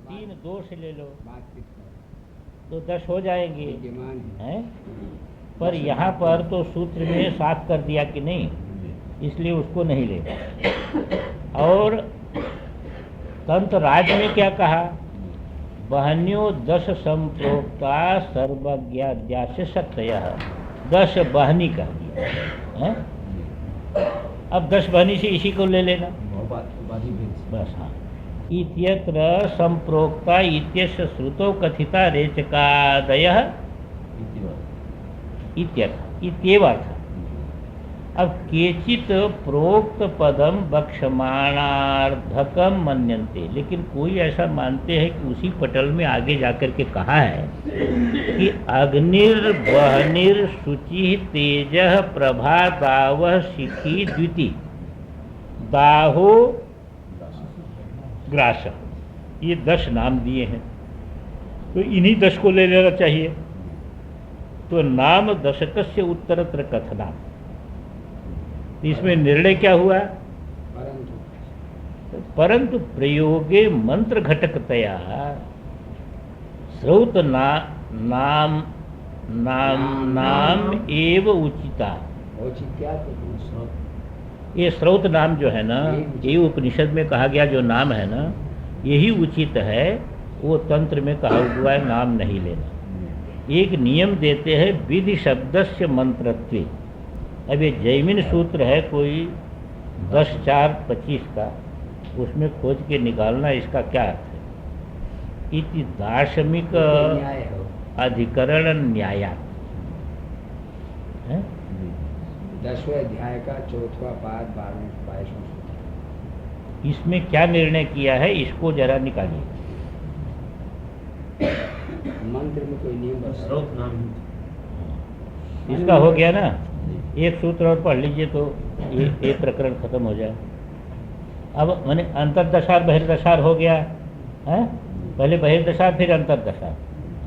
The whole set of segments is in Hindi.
3 दोष ले लो तो 10 हो जाएंगे हैं। पर यहाँ पर तो सूत्र में साफ कर दिया कि नहीं, इसलिए उसको नहीं लेगा। और तंत्र राज में क्या कहा, बहन्यो 10 संप्रोक्ता सर्वज्ञा से सत्य, 10 बहनी कह दिया है। अब 10 बहनी से इसी को ले लेना बस। हाँ, इत्यत्र संप्रोक्ता इत्यस्य श्रुतौ कथिता रेचकादयः इत्येव अर्थ। अब केचित प्रोक्त पदम बक्षमाणार्धकम मन्यन्ते, लेकिन कोई ऐसा मानते हैं कि उसी पटल में आगे जाकर के कहा है कि अग्निर्वहनिर शुचि तेजः प्रभा दावः शिखी द्विति दाहो ग्रास, ये 10 नाम दिए हैं, तो इन्हीं 10 को ले लेना चाहिए। तो नाम दशकस्य उत्तरत्र कथना, इसमें निर्णय क्या हुआ, परंतु प्रयोगे मंत्र घटकतया श्रौत नाम एव उचिता। ये श्रौत नाम जो है ना, ये उपनिषद में कहा गया जो नाम है ना, यही उचित है। वो तंत्र में कहा हुआ है नाम नहीं लेना। एक नियम देते हैं विधि शब्दस्य मंत्रत्वे। अब ये जैमिन सूत्र है कोई 10.4.25 का, उसमें खोज के निकालना इसका क्या अर्थ है। इति दार्शनिक अधिकरण न्यायात है 10वें अध्याय का 4वां पाद 22वां सूत्र। इसमें क्या निर्णय किया है, इसको जरा निकालिए। मंत्र में कोई नियम इसका हो गया ना, एक सूत्र और पढ़ लीजिए तो ये प्रकरण खत्म हो जाए। अब मैंने अंतर्दशार बहिर्दशार हो गया है, पहले बहिर्दशार फिर अंतर्दशार।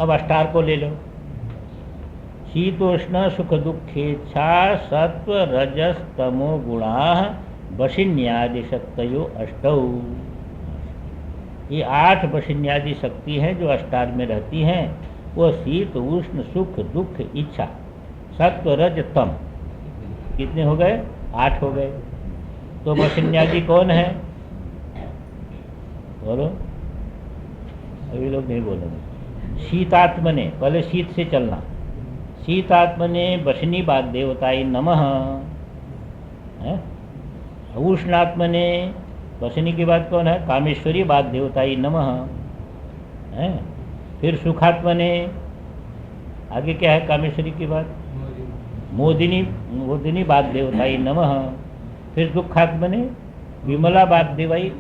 अब अष्टार को ले लो, शीतोष्ण सुख दुखेच्छा सत्व रजस तमो गुणा वशिन्यादि शक्तयो अष्टौ। ये 8 वशिन्यादि शक्ति हैं जो अष्टार में रहती हैं। वो शीत उष्ण सुख दुख इच्छा सत्व रज तम, कितने हो गए, 8 हो गए। तो वशिन्यादि कौन है, बोलो, अभी लोग नहीं बोलेंगे। शीतात्मने, पहले शीत से चलना, शीतात्मने वशिनी बात देवताई नमः। उष्णात्मने, वशिनी की बात कौन है, कामेश्वरी बात देवताई नमः। फिर सुखात्मने, आगे क्या है कामेश्वरी की बात, मोदिनी बात देवताई नमः। फिर दुखात्मने विमला बात देवाई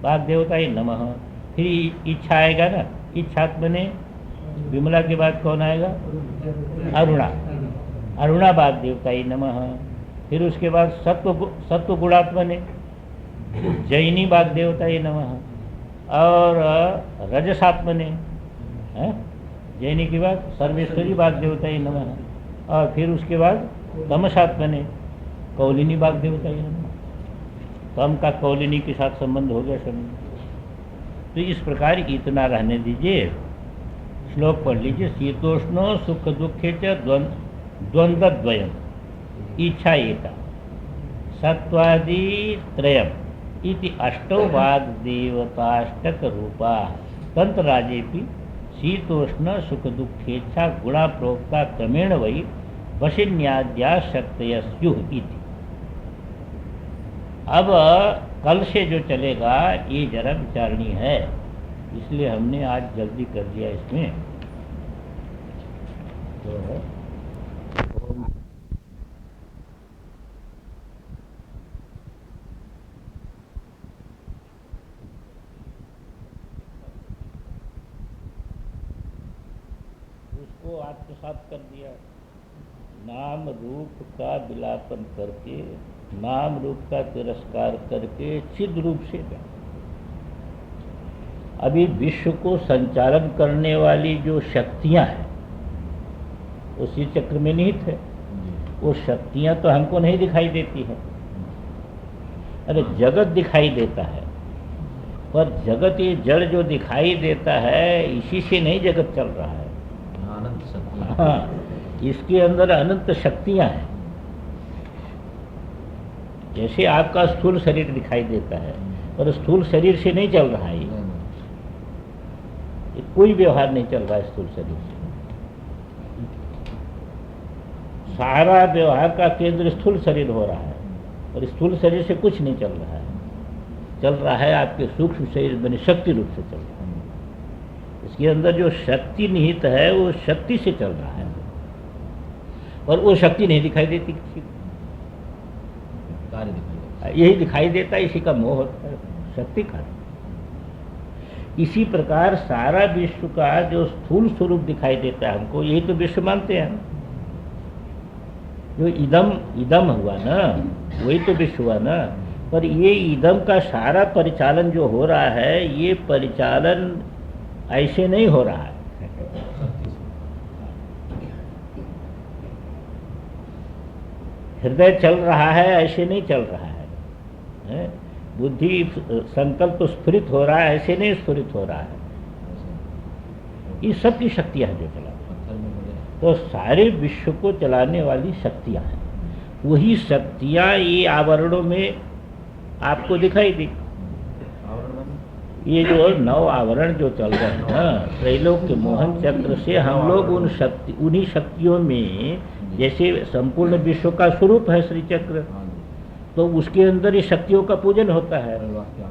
बात देवताई नमः। फिर इच्छा आएगा ना, इच्छात्मने विमला के बाद कौन आएगा, अरुणा बात देवताई नमः। फिर उसके बाद सत्व गुणात्मने जैनी बात देवताई नमः। और रजसात्मने जैनी के बाद सर्वेश्वरी बात देवताई नमः। और फिर उसके बाद तमसात्मने कौलिनी बात देवताई नमः। तम का कौलिनी के साथ संबंध हो गया संबंध। तो इस प्रकार इतना रहने दीजिए। श्लोक पढ़ लीजिए, शीतोष्णो सुख दुखे च द्वंद्वद्वयम इच्छा एका सत्वादि त्रयम इति अष्टौ वाद देवताष्टक रूपा तंत्रराजेपि शीतोष्ण सुख दुखेच्छा गुणा प्रोक्ता क्रमेण वही वशिन्याद्या शक्तयस्युः इति। अब कल से जो चलेगा ये जरा विचारणी है, इसलिए हमने आज जल्दी कर दिया इसमें। तो उसको आत्मसात कर दिया, नाम रूप का विलापन करके, नाम रूप का तिरस्कार करके चिद रूप से गया। अभी विश्व को संचालन करने वाली जो शक्तियां हैं उसी चक्र में निहित है। वो शक्तियां तो हमको नहीं दिखाई देती हैं, अरे जगत दिखाई देता है। पर जगत ये जड़ जो दिखाई देता है इसी से नहीं जगत चल रहा है। अनंत शक्ति। हाँ, इसके अंदर अनंत शक्तियां हैं। जैसे आपका स्थूल शरीर दिखाई देता है पर स्थूल शरीर से नहीं चल रहा है, ये कोई व्यवहार नहीं चल रहा है स्थूल शरीर से। सारा व्यवहार का केंद्र स्थूल शरीर हो रहा है और स्थूल शरीर से कुछ नहीं चल रहा है। चल रहा है आपके सूक्ष्म शरीर बने शक्ति रूप से चल रहा है। इसके अंदर जो शक्ति निहित है वो शक्ति से चल रहा है और वो शक्ति नहीं दिखाई देती किसी को। कार्य दिखाई देता है। यही दिखाई देता है, इसी का मोह होता है, शक्ति का। इसी प्रकार सारा विश्व का जो स्थूल स्वरूप दिखाई देता है हमको, यही तो विश्व मानते हैं। जो इदम हुआ ना, वही तो विश्व हुआ ना। पर ये इदम का सारा परिचालन जो हो रहा है, ये परिचालन ऐसे नहीं हो रहा है। हृदय चल रहा है ऐसे नहीं चल रहा है। बुद्धि संकल्प स्फुरित हो रहा है ऐसे नहीं स्फुरित हो रहा है। ये सब की शक्तियां हैं जो चला तो सारे विश्व को चलाने वाली शक्तियां हैं। वही शक्तियां ये आवरणों में आपको दिखाई दी। ये जो 9 आवरण जो चल रहे हैं ना, त्रैलोक्य मोहन चक्र से हम लोग उन्हीं शक्तियों में, जैसे संपूर्ण विश्व का स्वरूप है श्री चक्र, तो उसके अंदर ये शक्तियों का पूजन होता है।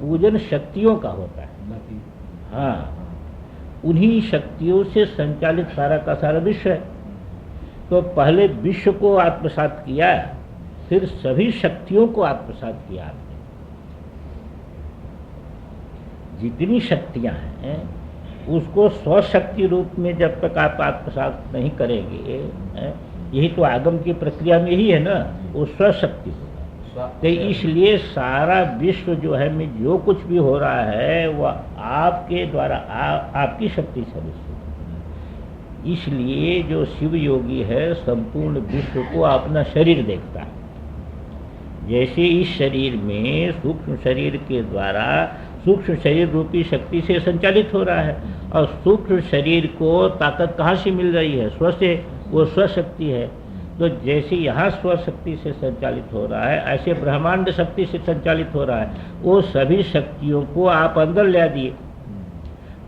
पूजन शक्तियों का होता है। हाँ, उन्हीं शक्तियों से संचालित सारा का सारा विश्व है। तो पहले विश्व को आत्मसात किया, फिर सभी शक्तियों को आत्मसात किया आपने। जितनी शक्तियां हैं उसको स्वशक्ति रूप में जब तक आप आत्मसात नहीं करेंगे, यही तो आगम की प्रक्रिया में ही है ना, वो स्वशक्ति होगा। तो इसलिए सारा विश्व जो है में जो कुछ भी हो रहा है वह आपके द्वारा आपकी शक्ति से विश्व। इसलिए जो शिव योगी है संपूर्ण विश्व को अपना शरीर देखता है। जैसे इस शरीर में सूक्ष्म शरीर के द्वारा सूक्ष्म शरीर रूपी शक्ति से संचालित हो रहा है, और सूक्ष्म शरीर को ताकत कहाँ से मिल रही है? स्व से, वो स्वशक्ति है। तो जैसे यहाँ स्वशक्ति से संचालित हो रहा है, ऐसे ब्रह्मांड शक्ति से संचालित हो रहा है। वो सभी शक्तियों को आप अंदर ले दिए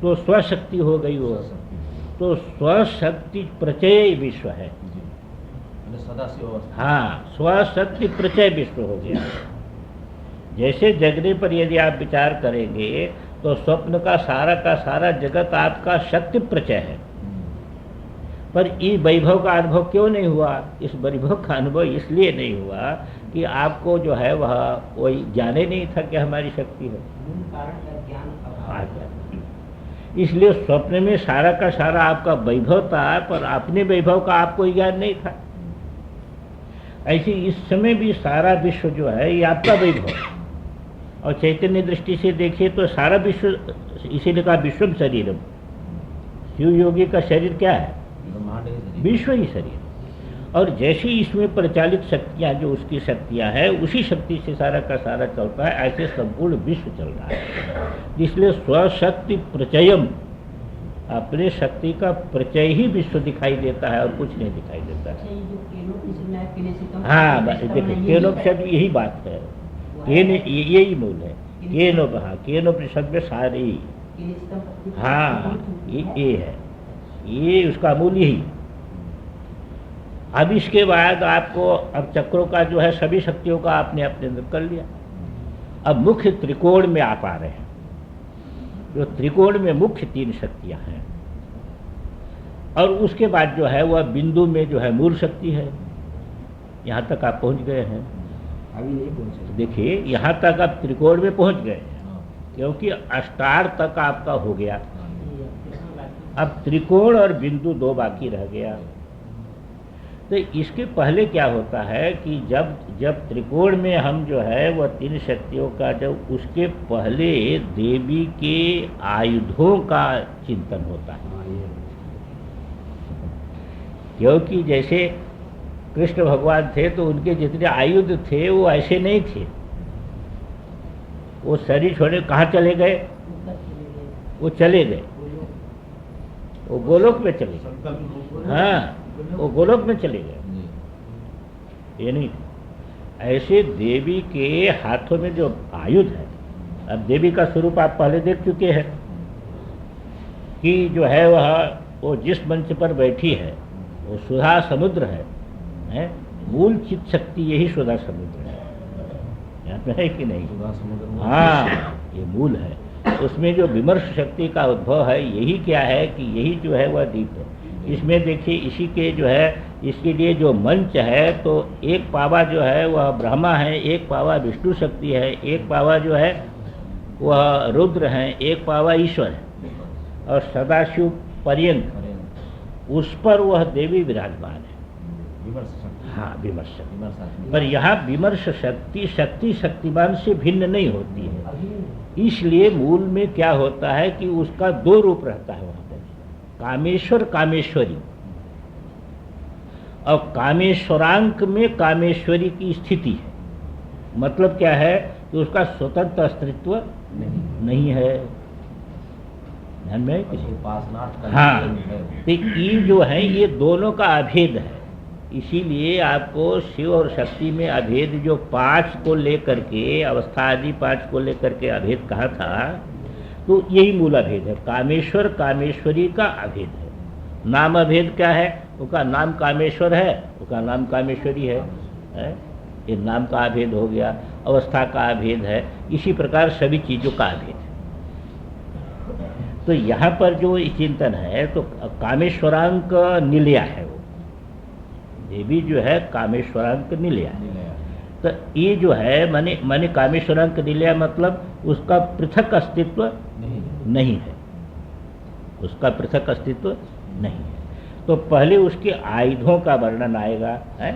तो स्वशक्ति हो गई वो। तो स्वशक्ति प्रचय विश्व है। हाँ, स्वशक्ति प्रचय विश्व हो गया। जैसे जगने पर यदि आप विचार करेंगे तो स्वप्न का सारा जगत आपका शक्ति प्रचय है। पर ये वैभव का अनुभव क्यों नहीं हुआ? इस वैभव का अनुभव इसलिए नहीं हुआ कि आपको जो है वह वही ज्ञान ही नहीं था कि हमारी शक्ति है। इसलिए स्वप्न में सारा का सारा आपका वैभव था, पर अपने वैभव का आपको ज्ञान नहीं था। ऐसे इस समय भी सारा विश्व जो है ये आपका वैभव, और चैतन्य दृष्टि से देखिए तो सारा विश्व, इसीलिए कहा विश्वम शरीरम। शिव योगी का शरीर क्या है? विश्व ही शरीर। और जैसी इसमें परिचालित शक्तियाँ जो उसकी शक्तियाँ हैं, उसी शक्ति से सारा का सारा चलता है। ऐसे संपूर्ण विश्व चल रहा है। इसलिए स्वशक्ति प्रचयम, अपने शक्ति का प्रचय ही विश्व दिखाई देता है और कुछ नहीं दिखाई देता है। हाँ, देखिए केनोपनिषद में यही बात है। यही मूल है। केनोपनिषद में सारी, हाँ ये है, ये उसका मूल यही। अब इसके बाद आपको अब चक्रों का जो है सभी शक्तियों का आपने अपने अंदर कर लिया। अब मुख्य त्रिकोण में आप आ रहे हैं। जो त्रिकोण में मुख्य 3 शक्तियां हैं, और उसके बाद जो है वह बिंदु में जो है मूल शक्ति है। यहाँ तक आप पहुँच गए हैं। अभी नहीं पहुँचे। देखिए यहाँ तक आप त्रिकोण में पहुँच गए हैं, क्योंकि अष्टार तक आपका हो गया। अब त्रिकोण और बिंदु 2 बाकी रह गया। तो इसके पहले क्या होता है कि जब त्रिकोण में हम जो है वह 3 शक्तियों का, जब उसके पहले देवी के आयुधों का चिंतन होता है। क्योंकि जैसे कृष्ण भगवान थे तो उनके जितने आयुध थे वो ऐसे नहीं थे। वो शरीर छोड़े कहाँ चले गए? वो चले गए, वो गोलोक में चले गए। हाँ, वो गोलोक में चले गए, जी। ये नहीं। ऐसे देवी के हाथों में जो आयुध है, अब देवी का स्वरूप आप पहले देख चुके हैं कि जो है वो जिस मंच पर बैठी है वो सुधा समुद्र है? मूल चित्त शक्ति यही सुधा समुद्र है, याद में है कि नहीं? सुधा समुद्र में। हाँ, ये मूल है। उसमें जो विमर्श शक्ति का उद्भव है, यही क्या है कि यही जो है वह दीप है। इसमें देखिए, इसी के जो है, इसके लिए जो मंच है, तो एक पावा जो है वह ब्रह्मा है, एक पावा विष्णु शक्ति है, एक पावा जो है वह रुद्र है, एक पावा ईश्वर है, और सदाशिव पर्यंत उस पर वह देवी विराजमान है। विमर्श शक्ति। हाँ, विमर्श शक्ति। विमर्श शक्ति। पर यहाँ विमर्श शक्ति शक्तिमान से भिन्न नहीं होती है। इसलिए मूल में क्या होता है कि उसका दो रूप रहता है वहाँ पर, कामेश्वर कामेश्वरी, और कामेश्वरांक में कामेश्वरी की स्थिति है। मतलब क्या है कि उसका स्वतंत्र अस्तित्व नहीं है। ध्यान में है किसी? उपासनार्थ का हाँ, है। तो ये जो है ये दोनों का अभेद है। इसीलिए आपको शिव और शक्ति में अभेद जो 5 को लेकर के, अवस्था आदि 5 को लेकर के अभेद कहा था, तो यही मूल अभेद है। कामेश्वर कामेश्वरी का अभेद है। नाम अभेद क्या है? उसका नाम कामेश्वर है, उसका नाम कामेश्वरी है। ये नाम का अभेद हो गया, अवस्था का अभेद है। इसी प्रकार सभी चीज़ों का अभेद है। तो यहाँ पर जो चिंतन है, तो कामेश्वरांक निलया है, वो देवी जो है कामेश्वरांक निलया है। तो ये जो है माने कामेश्वरांक निलया मतलब उसका पृथक अस्तित्व नहीं है, उसका पृथक अस्तित्व नहीं है। तो पहले उसके आयुधों का वर्णन आएगा, है?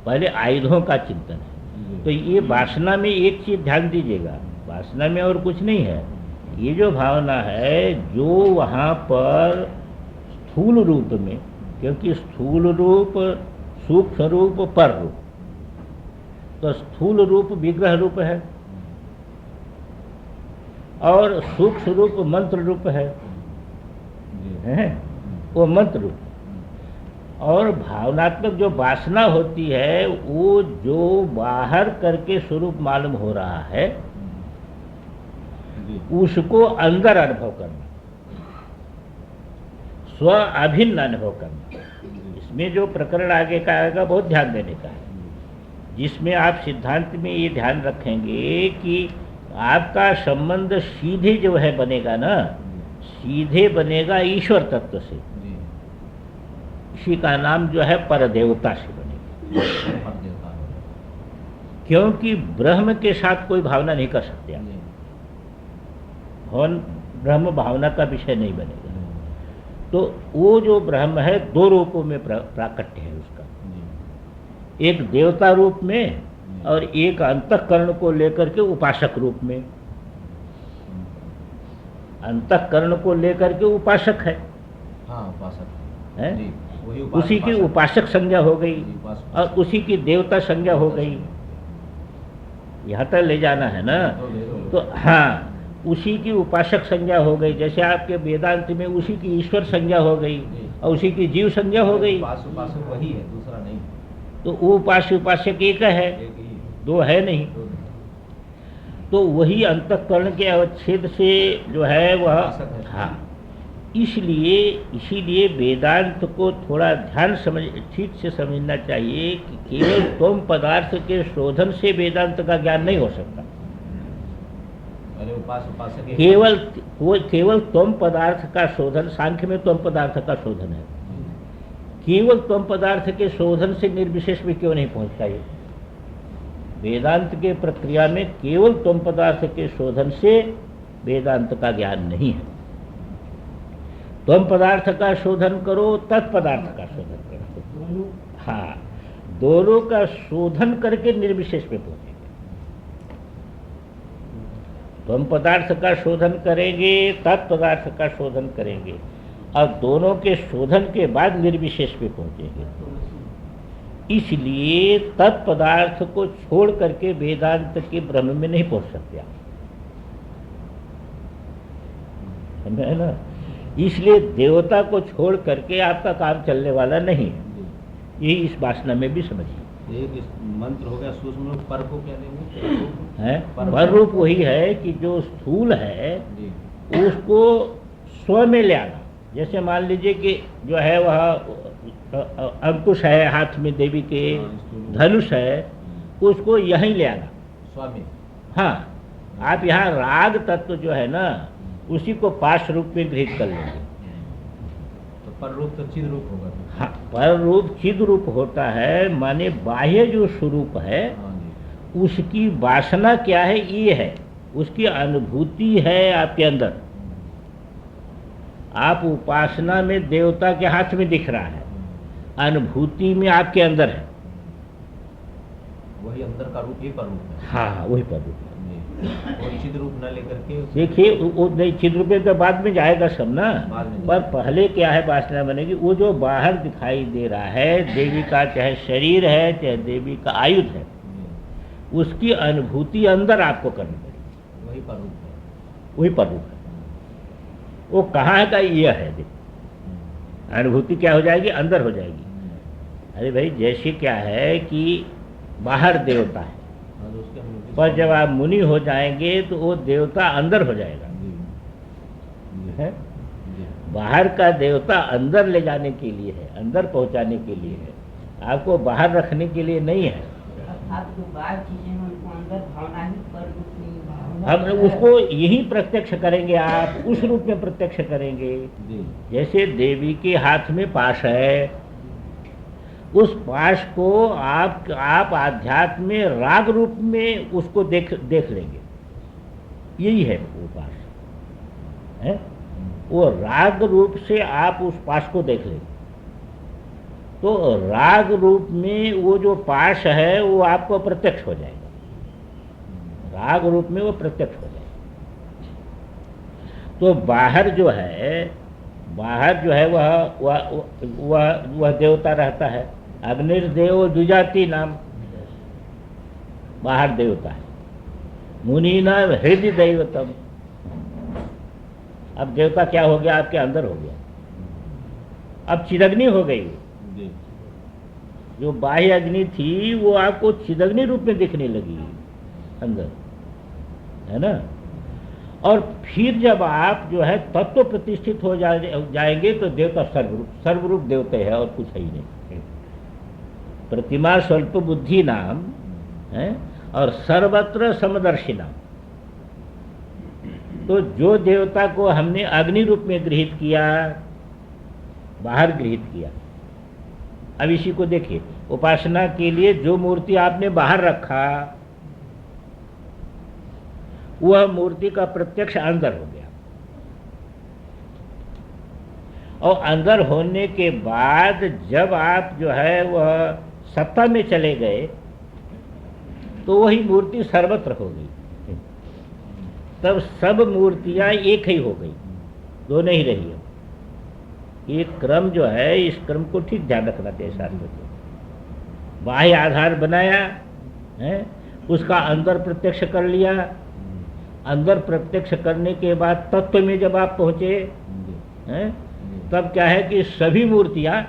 पहले आयुधों का चिंतन है। तो ये वासना में एक चीज ध्यान दीजिएगा, वासना में और कुछ नहीं है। ये जो भावना है, जो वहाँ पर स्थूल रूप में, क्योंकि स्थूल रूप, सूक्ष्म रूप, पर रूप, तो स्थूल रूप विग्रह रूप है और सूक्ष्म रूप मंत्र रूप है, वो मंत्र रूप। और भावनात्मक जो वासना होती है, वो जो बाहर करके स्वरूप मालूम हो रहा है, उसको अंदर अनुभव करना, स्व अभिन्न अनुभव करना। इसमें जो प्रकरण आगे का आएगा बहुत ध्यान देने का है, जिसमें आप सिद्धांत में ये ध्यान रखेंगे कि आपका संबंध सीधे जो है बनेगा ना, सीधे बनेगा ईश्वर तत्व से। इसी का नाम जो है परदेवता से बनेगा, क्योंकि ब्रह्म के साथ कोई भावना नहीं कर सकते आप। ब्रह्म भावना का विषय नहीं बनेगा। तो वो जो ब्रह्म है, दो रूपों में प्राकट्य है उसका, एक देवता रूप में और एक अंतःकरण को लेकर के उपासक रूप में। अंतःकरण को लेकर के उपासक है, हाँ, उपासक है? जी, वही उसी की उपासक संज्ञा हो गई और उसी की देवता संज्ञा हो गई। यहाँ तक ले जाना है ना। तो हाँ, उसी की उपासक संज्ञा हो गई। जैसे आपके वेदांत में उसी की ईश्वर संज्ञा हो गई और उसी की जीव संज्ञा हो गई। उपासक वही है, दूसरा नहीं। तो वो उपासक एक है, एक ही, दो है नहीं। तो वही अंतःकरण के अवच्छेद से जो है वह, हाँ, इसीलिए वेदांत को थोड़ा ध्यान ठीक से समझना चाहिए कि केवल त्वम पदार्थ के शोधन से वेदांत का ज्ञान नहीं हो सकता। अरे उपासक केवल त्वम पदार्थ का शोधन, सांख्य में त्वम पदार्थ का शोधन है, केवल त्वम पदार्थ के शोधन से निर्विशेष में क्यों नहीं पहुंचता? ये वेदांत के प्रक्रिया में केवल त्वम पदार्थ के शोधन से वेदांत का ज्ञान नहीं है। त्वम पदार्थ का शोधन करो, तत्पदार्थ का शोधन करो। हाँ, दोनों का शोधन करके निर्विशेष में पहुंचेंगे। त्वम पदार्थ का शोधन करेंगे, तत्पदार्थ का शोधन करेंगे, और दोनों के शोधन के बाद निर्विशेष पे पहुंचेंगे। इसलिए तत्पदार्थ को छोड़ करके वेदांत के ब्रह्म में नहीं पहुंच सकते आप। समझे है ना। इसलिए देवता को छोड़ करके आपका काम चलने वाला नहीं है। जी। यही इस वासना में भी समझिए। एक इस मंत्र हो गया सूक्ष्म रूप, पर को क्या लेंगे? है पर रूप वही है कि जो स्थूल है जी। उसको स्व में ले आना। जैसे मान लीजिए कि जो है वह अंकुश है हाथ में देवी के, धनुष है, उसको यहीं ले आना। स्वामी। हाँ, आप यहाँ राग तत्व जो है ना उसी को पाश रूप में गृहीत कर लेंगे। तो पर रूप तो चिद रूप होगा। हाँ, पर रूप चिद रूप होता है, माने बाह्य जो स्वरूप है हाँ जी। उसकी वासना क्या है, ये है, उसकी अनुभूति है आपके अंदर। आप उपासना में देवता के हाथ में दिख रहा है, अनुभूति में आपके अंदर है। वही अंदर का रूप ही पर रूप है। हाँ, वही पर रूप है। कोई चिद रूप न लेकर के देखिए वो नहीं, चिद रूप में तो बाद में जाएगा सब ना, बाद में पर पहले क्या है वासना बनेगी, वो जो बाहर दिखाई दे रहा है देवी का, चाहे शरीर है चाहे देवी का आयुध है, उसकी अनुभूति अंदर आपको करनी पड़ेगी। वही पर रूप है। वही पर रूप है। वो कहाँ का ये है, देखो अनुभूति क्या हो जाएगी, अंदर हो जाएगी। अरे भाई जैसे क्या है कि बाहर देवता है, और उसके अनुभूति पर जब आप मुनि हो जाएंगे तो वो देवता अंदर हो जाएगा। है? बाहर का देवता अंदर ले जाने के लिए है, अंदर पहुंचाने के लिए है, आपको बाहर रखने के लिए नहीं है। अर्थात जो बाहर चीजें हैं उनको अंदर भावना ही पर रूप नहीं, हम उसको यही प्रत्यक्ष करेंगे, आप उस रूप में प्रत्यक्ष करेंगे। जी। जैसे देवी के हाथ में पाश है, उस पाश को आप आध्यात्म में राग रूप में उसको देख लेंगे। यही है वो पाश है, वो राग रूप से आप उस पाश को देख लेंगे। तो राग रूप में वो जो पाश है वो आपको प्रत्यक्ष हो जाएगा, राग रूप में वो प्रत्यक्ष हो जाएगा। तो बाहर जो है वह देवता रहता है। अग्निर्देव द्विजाति नाम, बाहर देवता है। मुनि नाम हृदय दैवतम। अब देवता क्या हो गया, आपके अंदर हो गया। अब चिदग्नि हो गई। जी। जो बाह्य अग्नि थी वो आपको चिदग्नि रूप में दिखने लगी अंदर, है ना। और फिर जब आप जो है तत्व प्रतिष्ठित हो जाएंगे तो देवता सर्वरूप देवता है और कुछ है ही नहीं। प्रतिमा स्वल्प बुद्धि नाम है और सर्वत्र समदर्शी नाम। तो जो देवता को हमने अग्नि रूप में गृहीत किया, बाहर गृहीत किया, अब इसी को देखिए, उपासना के लिए जो मूर्ति आपने बाहर रखा वह मूर्ति का प्रत्यक्ष अंदर हो गया। और अंदर होने के बाद जब आप जो है वह सत्ता में चले गए तो वही मूर्ति सर्वत्र हो गई। तब सब मूर्तियां एक ही हो गई, दो नहीं रही है। ये क्रम जो है, इस क्रम को ठीक ध्यान रखना चाहिए शास्त्र को। बाह्य आधार बनाया है, उसका अंदर प्रत्यक्ष कर लिया। अंदर प्रत्यक्ष करने के बाद तत्व में जब आप पहुंचे हैं, तब क्या है कि सभी मूर्तियां,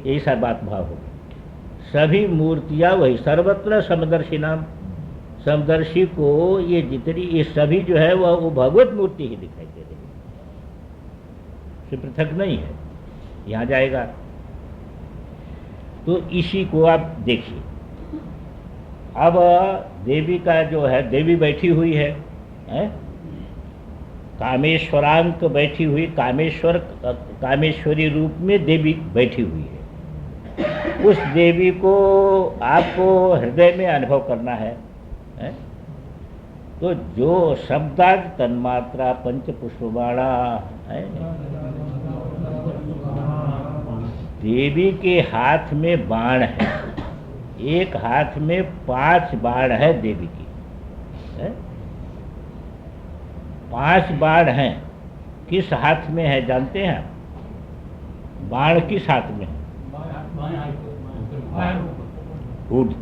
यही सब बात भाव हो गई, सभी मूर्तियां वही सर्वत्र समदर्शी नाम। समदर्शी को ये जितनी ये सभी जो है वो भगवत मूर्ति ही दिखाई दे रही है, से पृथक नहीं है। यहाँ जाएगा तो इसी को आप देखिए। अब देवी का जो है, देवी बैठी हुई है, कामेश्वरांक बैठी हुई, कामेश्वरी रूप में देवी बैठी हुई है। उस देवी को आपको हृदय में अनुभव करना है। तो जो शब्दाद तन्मात्रा पंच पुष्पबाणा है, देवी के हाथ में बाण है, एक हाथ में 5 बाण है देवी की, 5 बाण हैं। किस हाथ में है जानते हैं आप? बाण किस हाथ में है? गुड।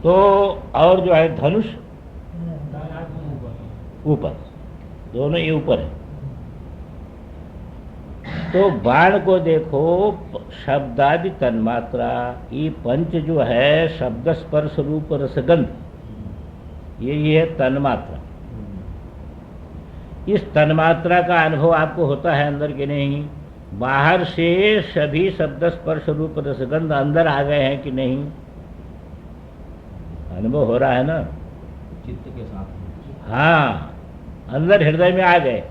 तो और जो है धनुष, ऊपर, दोनों ये ऊपर है। तो बाण को देखो, शब्दादि तन्मात्रा, ये पंच जो है शब्द स्पर्श रूप रसगंध, ये है तन्मात्रा। इस तन्मात्रा का अनुभव आपको होता है अंदर के नहीं? बाहर से सभी शब्द स्पर्श रूप रसगंध अंदर आ गए हैं कि नहीं? अनुभव हो रहा है ना? चित्त के साथ। हाँ, अंदर हृदय में आ गए।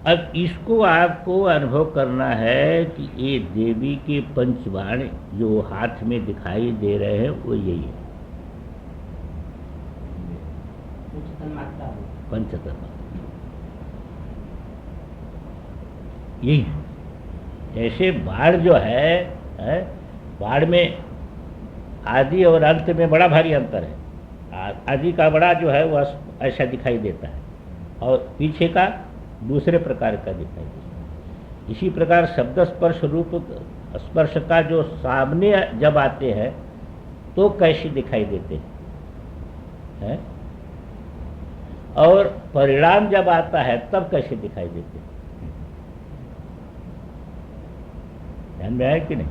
अब इसको आपको अनुभव करना है कि ये देवी के पंचबाण जो हाथ में दिखाई दे रहे हैं वो यही है, तन्मात्रा हो। पंचतन्मात्रा यही है। जैसे बाढ़ जो है, बाढ़ में आदि और अंत में बड़ा भारी अंतर है। आदि का बड़ा जो है वह ऐसा दिखाई देता है और पीछे का दूसरे प्रकार का दिखाई देता है। इसी प्रकार शब्द स्पर्श रूप स्पर्श का जो सामने जब आते हैं तो कैसे दिखाई देते हैं, और परिणाम जब आता है तब कैसे दिखाई देते हैं? ध्यान में आया कि नहीं?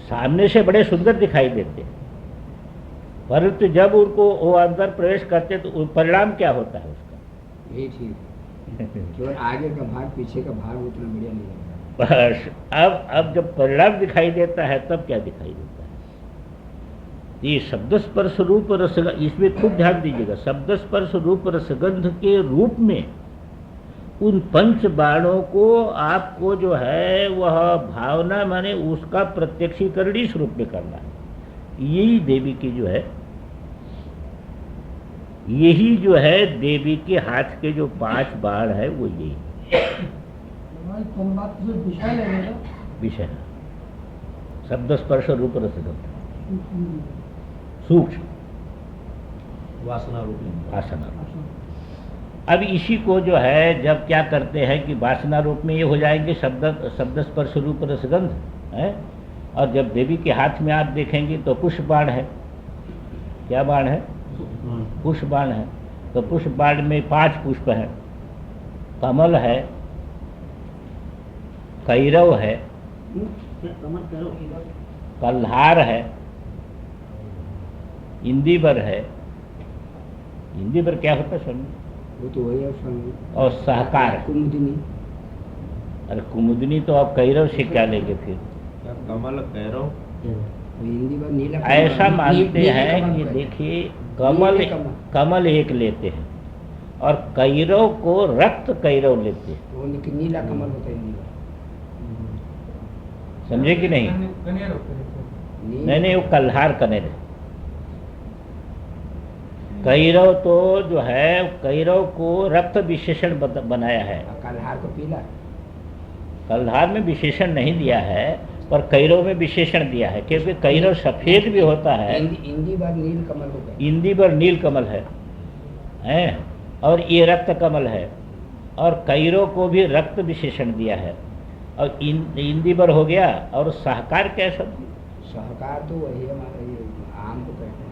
सामने से बड़े सुंदर दिखाई देते हैं, परंतु जब उनको वो अंदर प्रवेश करते तो परिणाम क्या होता है उसका? यही ठीक है, केवल आगे का भाग पीछे का भाग उतना बढ़िया नहीं लगता। बस अब जब परिणाम दिखाई देता है तब क्या दिखाई देता है? ये शब्द स्पर्श रूप रसगंध, इसमें खूब ध्यान दीजिएगा। शब्द स्पर्श रूप रसगंध के रूप में उन पंच बाणों को आपको जो है वह भावना माने उसका प्रत्यक्षीकरण इस रूप में करना है। यही देवी की जो है, यही जो है देवी के हाथ के जो 5 बाण है वो यही विषय है। शब्द स्पर्श रूप रसगंध सूक्ष्म वासना रूपी। वासना। अब इसी को जो है जब क्या करते हैं कि वासना रूप में ये हो जाएंगे शब्द स्पर्श रूप रसगंध है, और जब देवी के हाथ में आप देखेंगे तो पुष्प बाण है। क्या बाण है? पुष्प बाण है। तो पुष्प बाण में 5 पुष्प हैं। कमल है, कैरव है, कल्हार है, इंदिवर है। इंदिवर क्या होता है समझ? वो तो वही है स्वामी। और सहकार। कुमुदिनी। अरे कुमुदिनी तो आप कैरव से क्या लेंगे फिर? क्या कमल कैरव? हिंदी में नीला कमल। ऐसा मानते नीला हैं कमल कि है। देखिए नीले कमल एक लेते हैं और कैरव को रक्त कैरव लेते हैं। वो लेकिन नीला कमल होता है हिंदी में। समझे कि नहीं? नहीं, वो कल्हार कनेर है। कैरव तो जो है कैरव को रक्त विशेषण बनाया है। कल्हार को पीला। कल्हार में विशेषण नहीं दिया है पर कैरव में विशेषण दिया है, क्योंकि कैरव सफेद भी होता है। इंदी बार नील कमल होता है। इंदी पर नील कमल है, और ये रक्त कमल है, और कैरव को भी रक्त विशेषण दिया है। और इंदी पर हो गया। और सहकार क्या शब्द? सहकार तो वही हमारा ये आम को कहते हैं।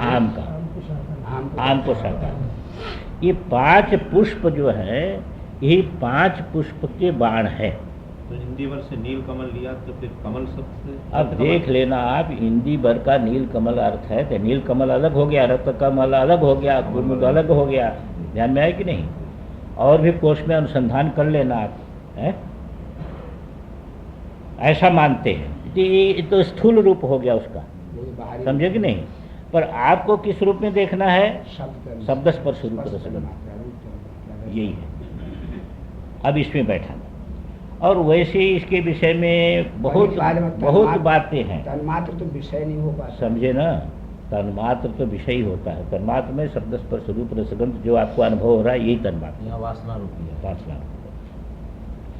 आम का, आम को सहकार। ये 5 पुष्प जो है, यही 5 पुष्प के बाण है। तो इंदिवर से नील कमल लिया तो फिर कमल शब्द से अब देख लेना आप, इंदिवर का नील कमल अर्थ है तो नील कमल अलग हो गया, रक्त कमल अलग हो गया, कुमुद अलग हो गया। ध्यान में आए कि नहीं? और भी कोष में अनुसंधान कर लेना आप, है? ऐसा मानते हैं। ये तो स्थूल रूप हो गया उसका, समझे कि नहीं? पर आपको किस रूप में देखना है? शब्द स्पर्श रूप रसगंध, यही है। अब इसमें बैठा, और वैसे इसके विषय में बहुत बातें हैं। तन्मात्र तो विषय नहीं हो पाता, समझे ना? तन्मात्र तो विषय ही होता है। तन्मात्र में शब्द स्पर्श रूप रसगंध जो आपको अनुभव हो रहा है यही तन्मात्र। यहाँ वासना रूपी है। वासना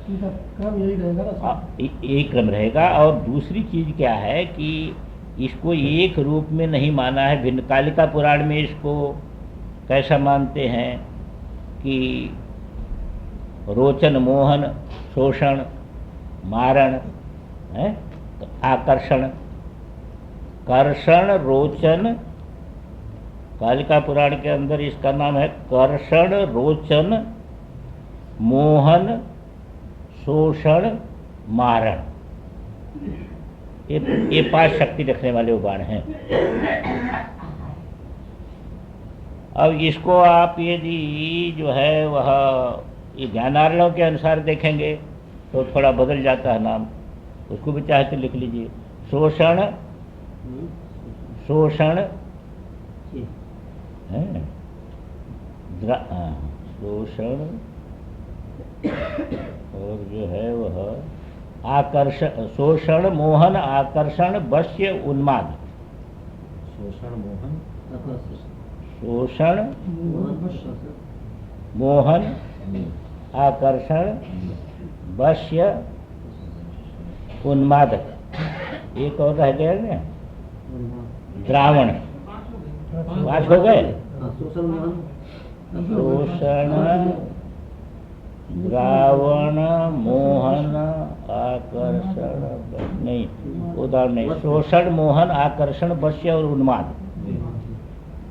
क्रम यही रहेगा ना? यही क्रम रहेगा। और दूसरी चीज क्या है कि इसको एक रूप में नहीं माना है। भिन्न कालिका पुराण में इसको कैसा मानते हैं कि रोचन, मोहन, शोषण, मारण, है? आकर्षण, कर्षण, रोचन कालिका पुराण के अंदर इसका नाम है कर्षण रोचन मोहन शोषण मारण। ये 5 शक्ति रखने वाले वो बाण हैं। अब इसको आप यदि जो है वह ये ज्ञानार्णव के अनुसार देखेंगे तो थोड़ा बदल जाता है नाम, उसको भी चाहे तो लिख लीजिए। शोषण शोषण है, शोषण और जो है वह आकर्षण, शोषण मोहन आकर्षण वश्य उन्माद। शोषण मोहन शोषण मोहन आकर्षण वश्य उन्मादक। एक और रह गया ना, द्रावण। 5 हो गए। शोषण द्रावण मोहन आकर्षण, नहीं उदाहरण नहीं, शोषण मोहन आकर्षण वश्य और उन्माद।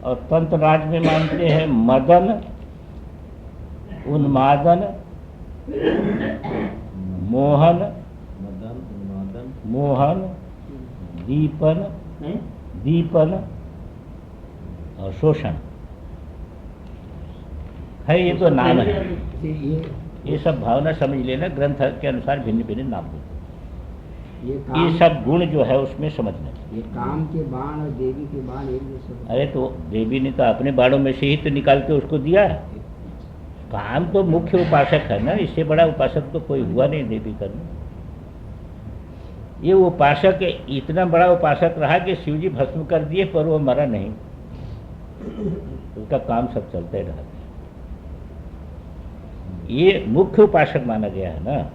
और तंत्र राज में मानते हैं मदन उन्मादन मोहन मदन उन्मादन मोहन दीपन दीपन और शोषण है। ये तो नाम है। ये सब भावना समझ लेना, ग्रंथ के अनुसार भिन्न भिन्न नाम होते हैं। ये सब गुण जो है उसमें समझना। ये काम के बाण और देवी के बाण एक जैसे। अरे तो देवी ने तो अपने बाणों में से ही तो निकाल के उसको दिया है। काम तो मुख्य उपासक है ना, इससे बड़ा उपासक तो कोई हुआ नहीं देवी करने। ये उपासक इतना बड़ा उपासक रहा कि शिवजी भस्म कर दिए पर वो मरा नहीं, उसका काम सब चलते रहा। ये मुख्य उपासक माना गया है ना।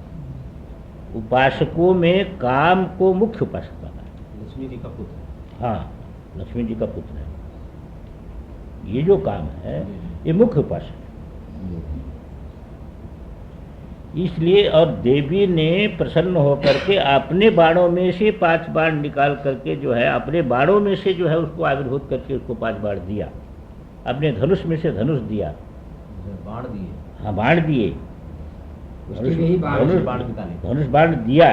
उपासकों में काम को मुख्य उपासक माना है। लक्ष्मी जी का पुत्र। हाँ, लक्ष्मी जी का पुत्र है। ये जो काम है ये मुख्य उपासक है। इसलिए और देवी ने प्रसन्न होकर के अपने बाणों में से 5 बाण निकाल करके जो है अपने बाणों में से जो है उसको आविर्भूत करके उसको 5 बाण दिया। अपने धनुष में से धनुष दिया। बाण दिए। हाँ, बाण दिए। धनुष बाण दिया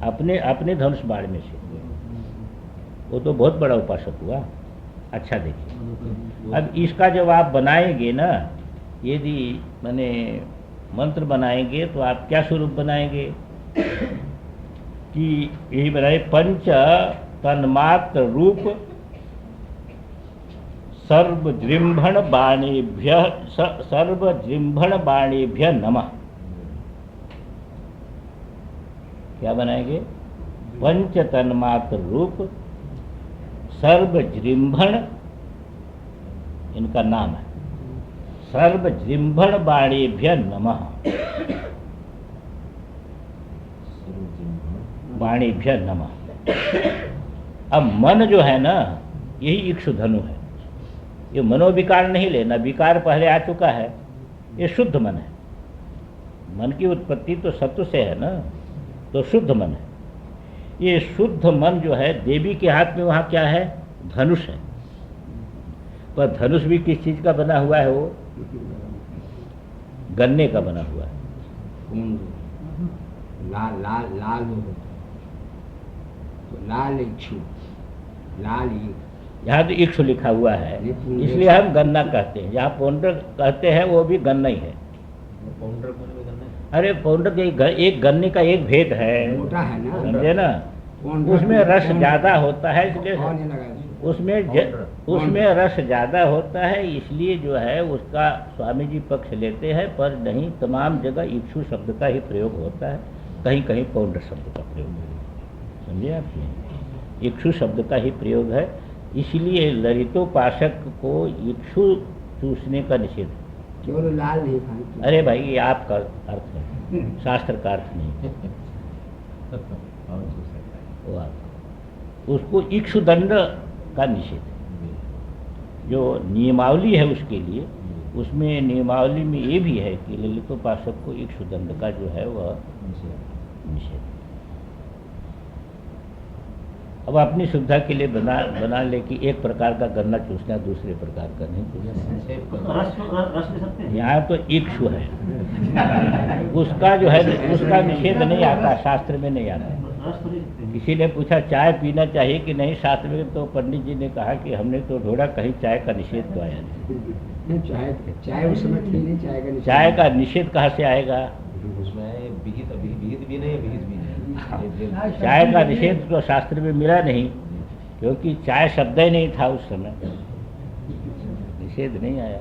अपने धनुष बाण में से। वो तो बहुत बड़ा उपासक हुआ। अच्छा देखिए, अब इसका जब आप बनाएंगे ना, यदि माने मंत्र बनाएंगे तो आप क्या स्वरूप बनाएंगे कि यही बनाए पंच तन्मात्र रूप सर्वजृंभण बाणेभ्य नमः। क्या बनाएंगे? पंच तन्मात्र रूप सर्वजृंभण, इनका नाम है सर्वजृंभण बाणेभ्य नमः। बाणेभ्य नमः। अब मन जो है ना, यही इक्षुधनु है। ये मनोविकार नहीं लेना, विकार पहले आ चुका है। ये शुद्ध मन है। मन की उत्पत्ति तो सत्व से है ना, तो शुद्ध मन है। ये शुद्ध मन जो है, देवी के हाथ में वहाँ क्या है? धनुष है। पर धनुष भी किस चीज का बना हुआ है? वो गन्ने का बना हुआ है। लाल लाल लाल वो होता है, तो लाल इक्षु, लाल ईख। यहाँ तो इक्षु लिखा हुआ है, इसलिए हम गन्ना कहते हैं। जहाँ पौंडर कहते हैं वो भी गन्ना ही है। पाउंडर कौन भी गन्ना है? अरे पौंडर एक गन्ने का एक भेद है, मोटा है ना, समझे ना। उसमें रस ज्यादा होता है, इसलिए उसमें रस ज्यादा होता है, इसलिए जो है उसका स्वामी जी पक्ष लेते हैं। पर नहीं, तमाम जगह इक्षु शब्द का ही प्रयोग होता है, कहीं कहीं पौंडर शब्द का प्रयोग है। समझे आपने? इक्षु शब्द का ही प्रयोग है। इसलिए ललितोपासक को इक्षु चूसने का निषेध है। केवल लाल नहीं खाते। अरे भाई, ये आपका अर्थ है, शास्त्र का अर्थ नहीं। वो आपका, उसको इक्षुदंड का निषेध है। जो नियमावली है उसके लिए, उसमें नियमावली में ये भी है कि ललितोपासक को इक्षुदंड का जो है वह निषेध। अब अपनी सुविधा के लिए बना ले कि एक प्रकार का गन्ना चूसना, दूसरे प्रकार का नहीं चूसना। रस ले सकते हैं। यहाँ तो इक्ष्व है, उसका जो है उसका निषेध नहीं आता, शास्त्र में नहीं आता। रस तो ले सकते हैं। किसी ने पूछा चाय पीना चाहिए कि नहीं, शास्त्र में तो पंडित जी ने कहा कि हमने तो ढूंढा कहीं चाय का निषेध तो आया नहीं। नहीं, चाय उस समय थी नहीं, चाय का निषेध। चाय का निषेध कहाँ से आएगा? उसमें विहित भी नहीं है, विहित भी नहीं। चाय का निषेध तो शास्त्र में मिला नहीं, क्योंकि चाय शब्द ही नहीं था उस समय, निषेध नहीं आया।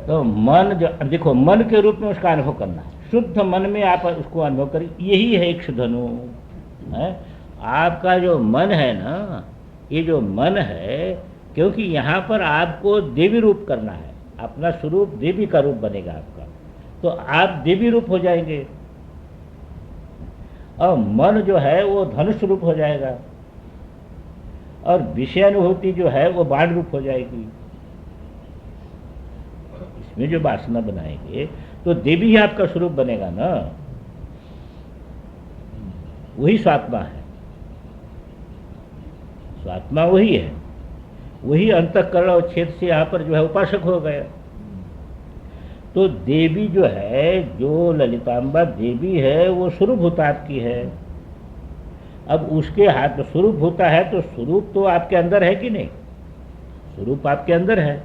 तो मन जो देखो, मन के रूप में उसका अनुभव करना, शुद्ध मन में आप उसको अनुभव करें, यही है इक्षुधनु है। आपका जो मन है ना, ये जो मन है, क्योंकि यहाँ पर आपको देवी रूप करना है, अपना स्वरूप देवी का रूप बनेगा आपका, तो आप देवी रूप हो जाएंगे, और मन जो है वो धनुष रूप हो जाएगा, और विषय अनुभूति जो है वो बाण रूप हो जाएगी। इसमें जो वासना बनाएंगे तो देवी ही आपका स्वरूप बनेगा ना, वही स्वात्मा है, स्वात्मा वही है, वही अंतःकरण और छेद से यहाँ पर जो है उपासक हो गया। तो देवी जो है, जो ललितांबा देवी है, वो स्वरूप होता आपकी है। अब उसके हाथ में स्वरूप होता है, तो स्वरूप तो आपके अंदर है कि नहीं? स्वरूप आपके अंदर है,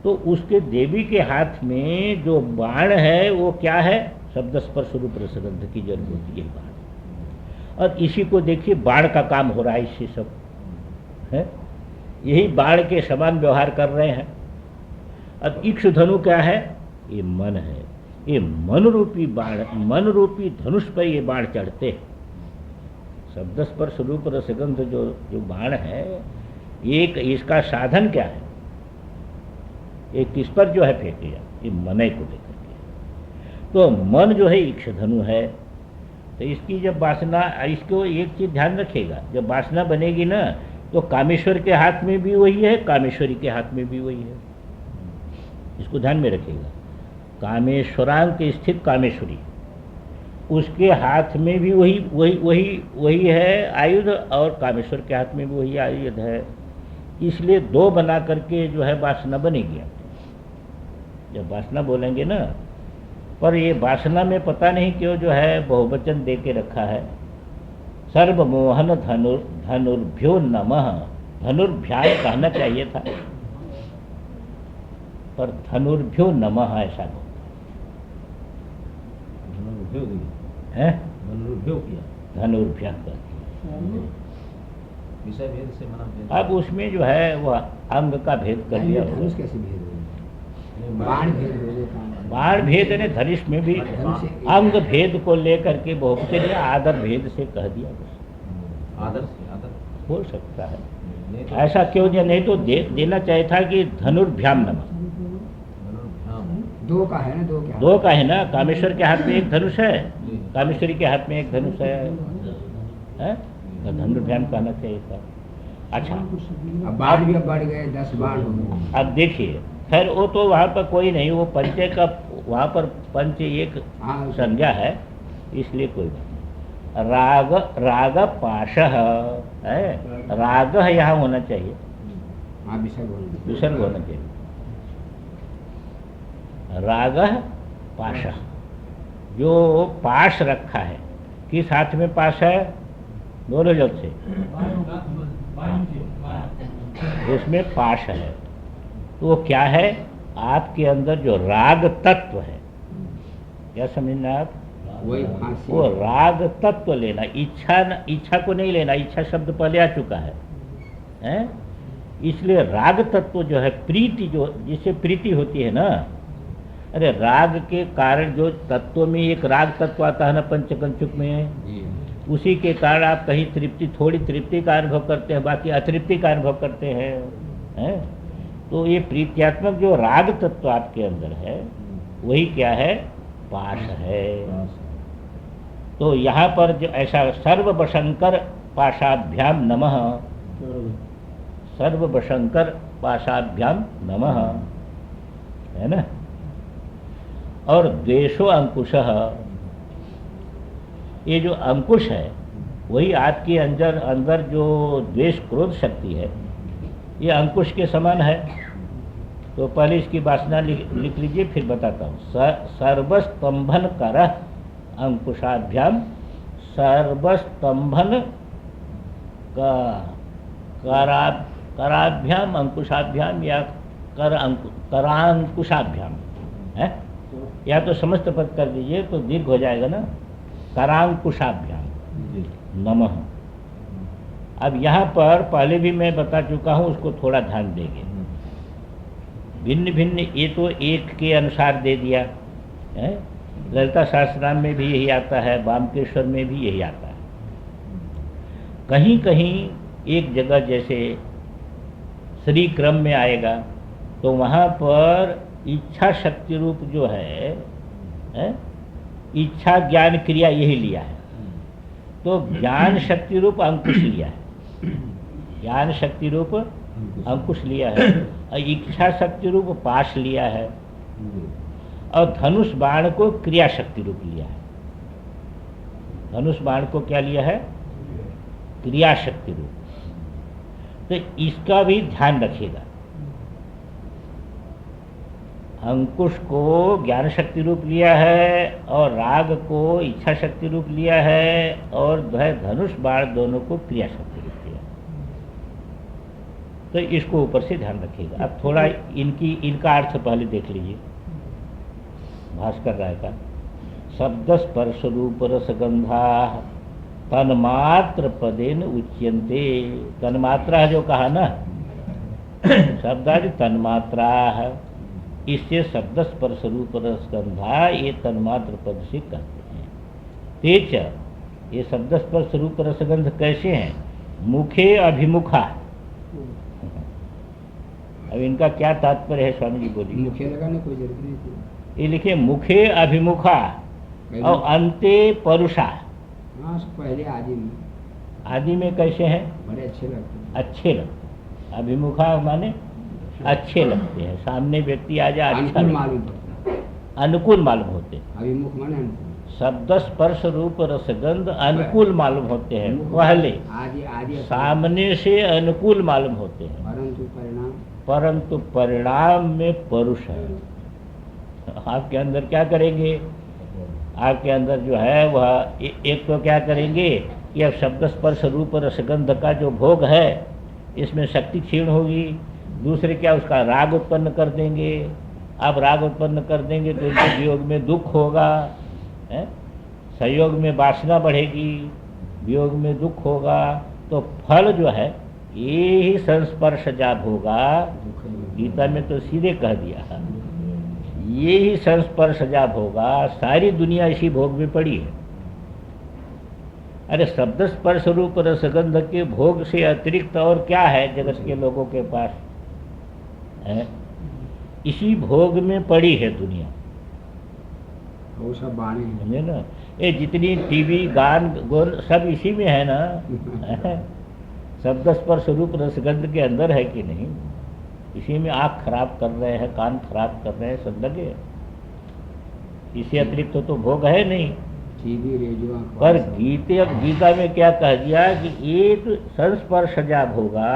तो उसके देवी के हाथ में जो बाण है वो क्या है? शब्द स्पर्श रूप रसगंध की जन्म होती है बाण। और इसी को देखिए, बाण का काम हो रहा है इससे सब है, यही बाण के समान व्यवहार कर रहे हैं। अब इक्षुधनु क्या है? ये मन है, ये मन रूपी बाण, मन रूपी धनुष पर ये बाण चढ़ते हैं। शब्द स्पर्श रूप रसगंध जो बाण है, एक इसका साधन क्या है? ये किस पर जो है फेंकेगा? ये मन को लेकर के। तो मन जो है इक्षुधनु है, तो इसकी जब वासना, इसको एक चीज ध्यान रखिएगा, जब वासना बनेगी ना, तो कामेश्वर के हाथ में भी वही है, कामेश्वरी के हाथ में भी वही है, इसको ध्यान में रखिएगा। कामेश्वरांग के स्थित कामेश्वरी, उसके हाथ में भी वही है आयुध, और कामेश्वर के हाथ में भी वही आयुध है। इसलिए दो बना करके जो है वासना बनेगी। जब वासना बोलेंगे ना, पर ये वासना में पता नहीं क्यों जो है बहुवचन दे के रखा है। सर्वमोहन धनुर्भ्यो नमः, धनुर्भ्याम कहना चाहिए था, पर धनुर्भ्यो नमः ऐसा बोलता है। धनुर्भ्यो किया, धनुर्भ्याम कर, विषय भेद से मना भेद। अब उसमें जो है वह अंग का भेद कर दिया। धनुष कैसे भेद हो? बाण भेद हो गया। बाण भेद ने धनुष में भी अंग भेद को लेकर के बहुवचन या आदर भेद से कह दिया, आदर से आदर हो सकता है। नहीं तो ऐसा क्यों दिया? नहीं तो देना चाहिए था कि धनुर्भ्याम नमः। धनुर्भ्याम दो का है ना, दो क्या? दो का है ना, कामेश्वर के हाथ में एक धनुष है, कामेश्वरी के हाथ में एक धनुष है? तो धनुर्भ्याम कहना चाहिए था। अच्छा, अब बाण भी अब बढ़ गए, 10 बाण हो गए। अब देखिए, खैर वो तो वहाँ पर कोई नहीं, वो पंचे का वहाँ पर पंच एक हाँ, संज्ञा है, इसलिए कोई बात नहीं। राग पाश है, राग यहाँ होना चाहिए, हाँ विसर्ग होना। विसर्ग होना चाहिए। राग पाश, जो पाश रखा है, किस हाथ में पाश है? दोनों जग से, उसमें पाश है। तो वो क्या है? आपके अंदर जो राग तत्व है, क्या समझना आप? वही फांसी। वो राग तत्व लेना, इच्छा को नहीं लेना, इच्छा शब्द पहले आ चुका है, हैं? इसलिए राग तत्व जो है, प्रीति, जो जिससे प्रीति होती है ना, अरे राग के कारण जो तत्व में एक राग तत्व आता है ना पंचकंचुक में, उसी के कारण आप कहीं तृप्ति, थोड़ी तृप्ति का अनुभव करते हैं, बाकी अतृप्ति का अनुभव करते हैं? तो ये प्रीत्यात्मक जो राग तत्व आपके अंदर है, वही क्या है? पाश है। तो यहाँ पर जो ऐसा सर्वशंकर पाशाभ्याम नमः, सर्वशंकर पाशाभ्याम नमः, है ना? और द्वेषो अंकुश, ये जो अंकुश है, वही आपके अंदर अंदर जो द्वेष क्रोध शक्ति है, ये अंकुश के समान है। तो पहले इसकी वासना लिख लीजिए, फिर बताता हूँ। सर्वस्तंभन कर अंकुशाभ्याम, सर्वस्तंभन कराभ्याम अंकुशाभ्याम या करांकुशाभ्याम है, या तो समस्त पद कर दीजिए तो दीर्घ हो जाएगा ना। करांकुशाभ्याम नमः। अब यहाँ पर पहले भी मैं बता चुका हूँ, उसको थोड़ा ध्यान देंगे। भिन्न भिन्न, ये तो एक के अनुसार दे दिया है। ललिता सहस्त्रनाम में भी यही आता है, वामकेश्वर में भी यही आता है। कहीं कहीं एक जगह जैसे श्री क्रम में आएगा तो वहाँ पर इच्छा शक्ति रूप जो है, इच्छा ज्ञान क्रिया यही लिया है। तो ज्ञान शक्ति रूप अंकुश लिया है, ज्ञान शक्ति रूप अंकुश लिया है, और इच्छा शक्ति रूप पाश लिया है, और धनुष बाण को क्रिया शक्ति रूप लिया है। धनुष बाण को क्या लिया है? क्रिया शक्ति रूप। तो इसका भी ध्यान रखिएगा। अंकुश को ज्ञान शक्ति रूप लिया है, और राग को इच्छा शक्ति रूप लिया है, और धनुष बाण दोनों को क्रिया शक्ति रूप लिया है। तो इसको ऊपर से ध्यान रखिएगा। अब थोड़ा इनका अर्थ पहले देख लीजिए। भास्कर राय का शब्द स्पर्श रूप रसगंधा तन्मात्र पदेन उच्यन्ते। तन्मात्रा जो कहा ना, शब्दादि तन्मात्रा है, इससे शब्द स्पर्श रूप रसगंधा ये तन्मात्र पद से कहते हैं। तेज ये शब्द स्पर्श रूप रसगंध कैसे हैं? मुखे अभिमुखा। अब इनका क्या तात्पर्य है स्वामी जी बोलिए। मुखे लगाने कोई जरूरत नहीं थी। ये लिखे मुखे अभिमुखा और अंते परुषा। हाँ, पहले आदि में कैसे हैं? बड़े अच्छे लगते हैं। अच्छे लगते हैं। अभिमुखा माने अच्छे लगते हैं, सामने व्यक्ति आ जाए अच्छा अनुकूल मालूम पड़ता है। अनुकूल मालूम होते हैं। अभिमुख माने अनुकूल। शब्द स्पर्श रूप रसगंध अनुकूल मालूम होते हैं पहले, आदि सामने से अनुकूल मालूम होते हैं, परंतु परिणाम में परुष है। आपके अंदर क्या करेंगे? आपके अंदर जो है वह एक तो क्या करेंगे कि अब शब्द स्पर्श रूप रसगंध का जो भोग है इसमें शक्ति क्षीण होगी। दूसरे क्या, उसका राग उत्पन्न कर देंगे। आप राग उत्पन्न कर देंगे तो इनके वियोग में दुख होगा, संयोग में वासना बढ़ेगी, वियोग में दुख होगा। तो फल जो है ये ही संस्पर्श जाप होगा। गीता में तो सीधे कह दिया है, ये ही संस्पर्श जाप होगा। सारी दुनिया इसी भोग में पड़ी है। अरे शब्द स्पर्श रूप रसगंध के भोग से अतिरिक्त और क्या है जगत के लोगों के पास है? इसी भोग में पड़ी है दुनिया। वो सब बाणे समझे ना? ये जितनी टीवी गान गोल सब इसी में है ना। शब्द स्पर्श रूप रसगंध के अंदर है कि नहीं? इसी में आँख खराब कर रहे हैं, कान खराब कर रहे हैं, सब लगे। इससे अतिरिक्त तो भोग है नहीं। टीवी रेडियो पर गीता में क्या कह दिया कि एक संस्पर्श जाप होगा,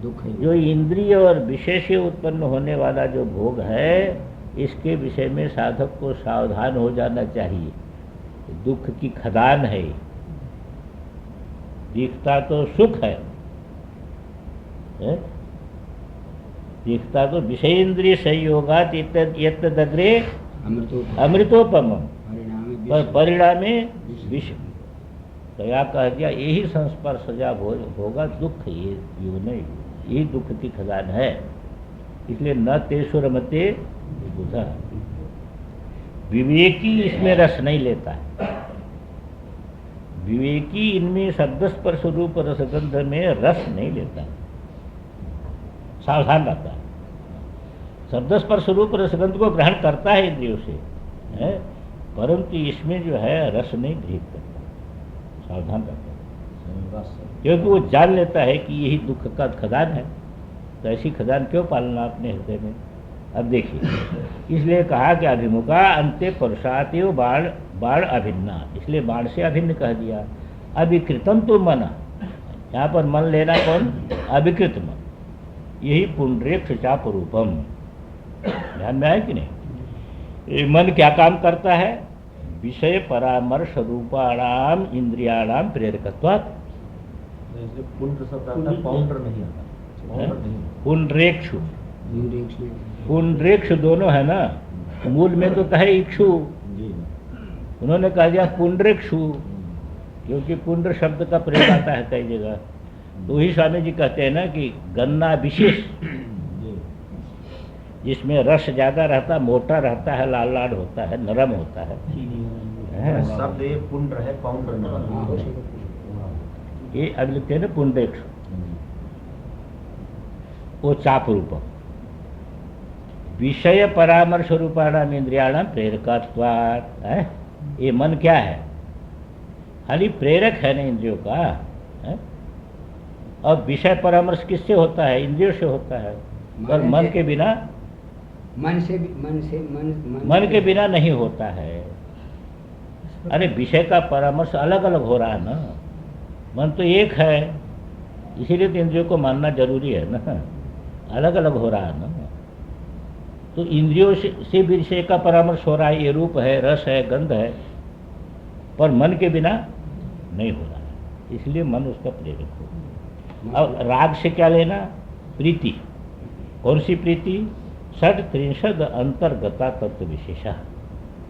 दुख है। जो इंद्रिय और विषय से उत्पन्न होने वाला जो भोग है, इसके विषय में साधक को सावधान हो जाना चाहिए। दुख की खदान है। दिखता तो सुख है, दिखता तो विषयेंद्रिय संयोगात यत्तदग्रे अमृतोपम, पर परिणामे विष। तो या कह दिया यही संस्पर्श जब होगा दुख, ये नहीं, यही दुख की खजान है। इसलिए न तेषु रमते बुधा। विवेकी इसमें रस नहीं लेता है। विवेकी इनमें शब्द स्पर्श रूप रसगंध में रस नहीं लेता है, सावधान रहता है। शब्द स्पर्श रूप रसगंध को ग्रहण करता है इंद्रियों से, है, परंतु इसमें जो है रस नहीं ग्रहित करता, सावधान रहता है, क्योंकि वो जान लेता है कि यही दुख का खदान है। तो ऐसी खदान क्यों पालना अपने हृदय में? अब देखिए, इसलिए कहा कि अभिमुखा अंत्य पुरुषात बाण बाण अभिन्ना, इसलिए बाण से अभिन्न कह दिया। अविकृतम तो मन, यहाँ पर मन लेना कौन? अविकृत मन। यही पुंडरेक्ष चाप रूपम। ध्यान में आए कि नहीं? ये मन क्या काम करता है? विषय परामर्श रूपाणाम इंद्रियाणाम प्रेरकत्वात्। इसलिए पुंड्र शब्द आता है, पाउंडर नहीं आता। पाउंडर नहीं। पुंडरेक्षु, पुंडरेक्ष में पुंडरेक्ष दोनों है ना। मूल में तो कहे इक्षु, जी। उन्होंने कह दिया पुंडरेक्षु, क्योंकि पुंड्र शब्द का प्रयोग आता है कई जगह। तो वही स्वामी जी कहते हैं ना कि गन्ना विशेष, जी। जिसमें रस ज्यादा रहता, मोटा रहता है, लाल लाल होता है, नरम होता है। शब्द ये पुंड्र है, पाउंडर नहीं। हाँ, हो सकता ये अब लिखते हैं ना पुंडरेक्ष, वो चाप रूप। विषय परामर्श रूपाणाम इंद्रियाणाम प्रेरकत्वात् है। ये मन क्या है? खाली प्रेरक है ना इंद्रियों का है? और विषय परामर्श किससे होता है? इंद्रियों से होता है। और मन के बिना, मन मन के बिना नहीं होता है। अरे विषय का परामर्श अलग अलग हो रहा है ना, मन तो एक है, इसीलिए तो इंद्रियों को मानना जरूरी है ना। अलग अलग हो रहा है ना, तो इंद्रियों से विषय का परामर्श हो रहा है। ये रूप है, रस है, गंध है, पर मन के बिना नहीं हो रहा है, इसलिए मन उसका प्रेरक हो। अब राग से क्या लेना? प्रीति। कौन सी प्रीति? षट त्रिंशद अंतर्गता तत्व विशेषा।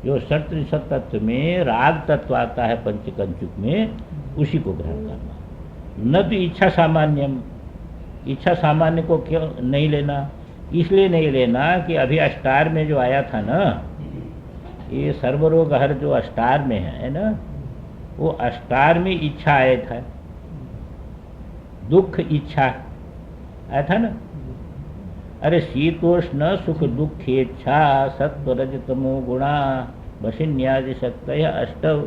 जो षट त्रिंशद तत्व में राग तत्व आता है पंचकंचुक में, उसी को ग्रहण करना। न तो इच्छा सामान्यम, इच्छा सामान्य को क्यों नहीं लेना? इसलिए नहीं लेना कि अभी अष्टार में जो आया था ना, ये सर्वरोग हर जो अष्टार में है ना, वो अष्टार में इच्छा आया था, दुख इच्छा आया था ना। अरे शीतोष्ण सुख दुख इच्छा सत्व रज तमो गुणा वशिन्यादि शक्तय अष्टव।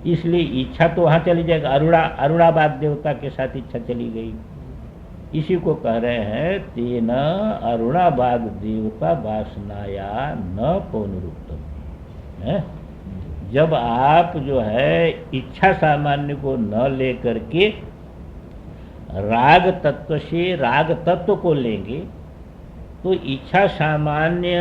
इसलिए इच्छा तो वहाँ चली जाएगा, अरुणाबाद देवता के साथ इच्छा चली गई। इसी को कह रहे हैं तेन अरुणाबाद देवता वासनाया न पौनरुक्तम है। जब आप जो है इच्छा सामान्य को न लेकर के राग तत्व से राग तत्व को लेंगे, तो इच्छा सामान्य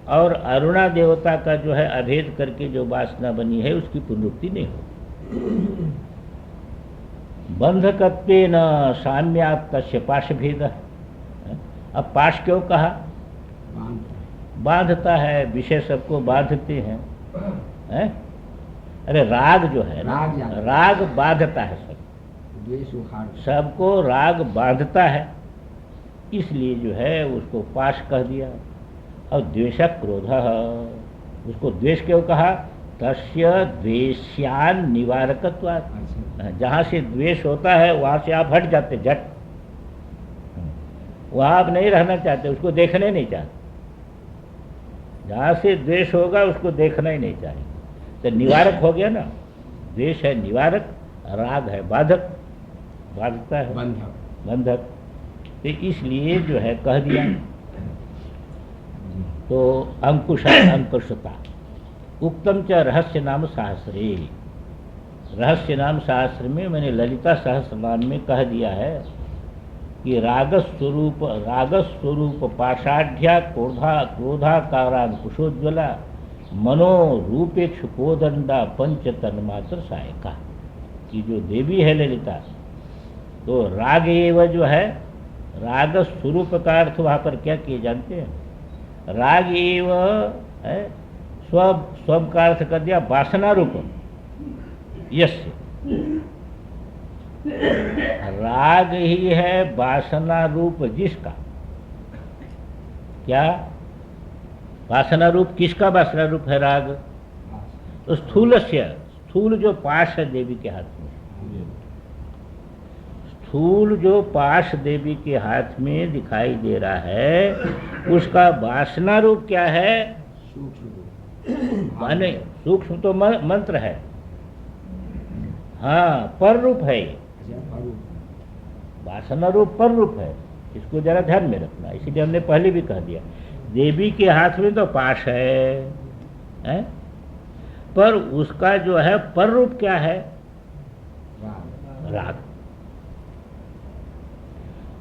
और अरुणा देवता का जो है अभेद करके जो वासना बनी है, उसकी पुनरुक्ति नहीं होगी। बंधकत्वेन साम्यात् तस्य पाश भेद। अब पाश क्यों कहा? बांधता है, विषय सबको बांधते हैं, हैं? अरे राग जो है ना, राग बांधता है सबको, राग बांधता है, इसलिए जो है उसको पाश कह दिया। और द्वेष क्रोध, उसको द्वेष क्यों कहा? तस्य द्वेष्यान निवारकत्वात्। जहाँ से द्वेष होता है वहाँ से आप हट जाते झट, वहाँ आप नहीं रहना चाहते, उसको देखना ही नहीं चाहते। जहाँ से द्वेष होगा उसको देखना ही नहीं चाहिए। तो निवारक हो गया ना, द्वेष है निवारक, राग है बाधक, बाधता है बंधक। तो इसलिए जो है कह दिया। तो अंकुशता उक्तम च रहस्य नाम सहस्रे। रहस्य नाम शास्त्र में मैंने ललिता सहस्रनाम में कह दिया है कि रागस्वरूप पाषाढ़्या क्रोधाकारांकुशोज्वला मनो रूपेक्ष कोदंडा पंच तन्मात्र सहायका। कि जो देवी है ललिता, तो राग एव जो है, राग स्वरूप का अर्थ वहाँ पर क्या किए जानते हैं? राग एव है, स्व का अर्थ कर दिया वासना रूप। यस, राग ही है वासना रूप जिसका। क्या वासना रूप? किसका वासना रूप है राग? तो स्थूल जो पाश है देवी के हाथ में, स्थूल जो पाश देवी के हाथ में दिखाई दे रहा है, उसका वासना रूप क्या है? माने सूक्ष्म तो मंत्र है, हाँ, पर रूप है। वासना रूप पर रूप है, इसको जरा ध्यान में रखना। इसीलिए हमने पहले भी कह दिया, देवी के हाथ में तो पाश है? पर उसका जो है पर रूप क्या है? राग।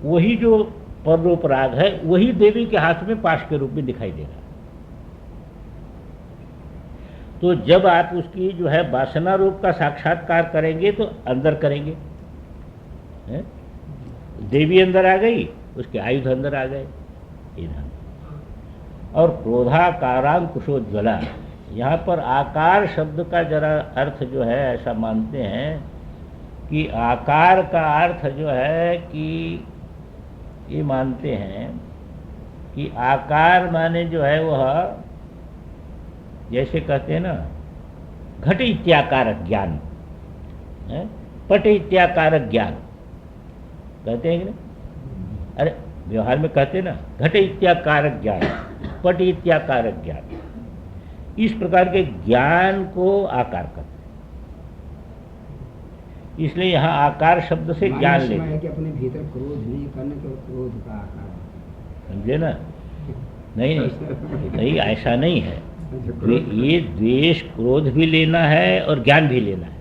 वही जो पररूप राग है वही देवी के हाथ में पाश के रूप में दिखाई देगा। तो जब आप उसकी जो है वासना रूप का साक्षात्कार करेंगे तो अंदर करेंगे, है? देवी अंदर आ गई, उसके आयुध अंदर आ गए इधर। और क्रोधाकारांकुशोज्ज्वला, यहाँ पर आकार शब्द का जरा अर्थ जो है ऐसा मानते हैं कि आकार का अर्थ जो है कि ये मानते हैं कि आकार माने जो है वह जैसे कहते हैं ना घट इत्याकारक ज्ञान, पट इत्याकारक ज्ञान कहते हैं कि नहीं? अरे व्यवहार में कहते हैं ना घट इत्याकारक ज्ञान, पट इत्याकारक ज्ञान। इस प्रकार के ज्ञान को आकार कहते हैं। इसलिए यहाँ आकार शब्द से ज्ञान ले कि अपने भीतर क्रोध नहीं करने के क्रोध का आकार, समझे ना? नहीं नहीं ऐसा नहीं है। ये द्वेष क्रोध भी लेना है और ज्ञान भी लेना है।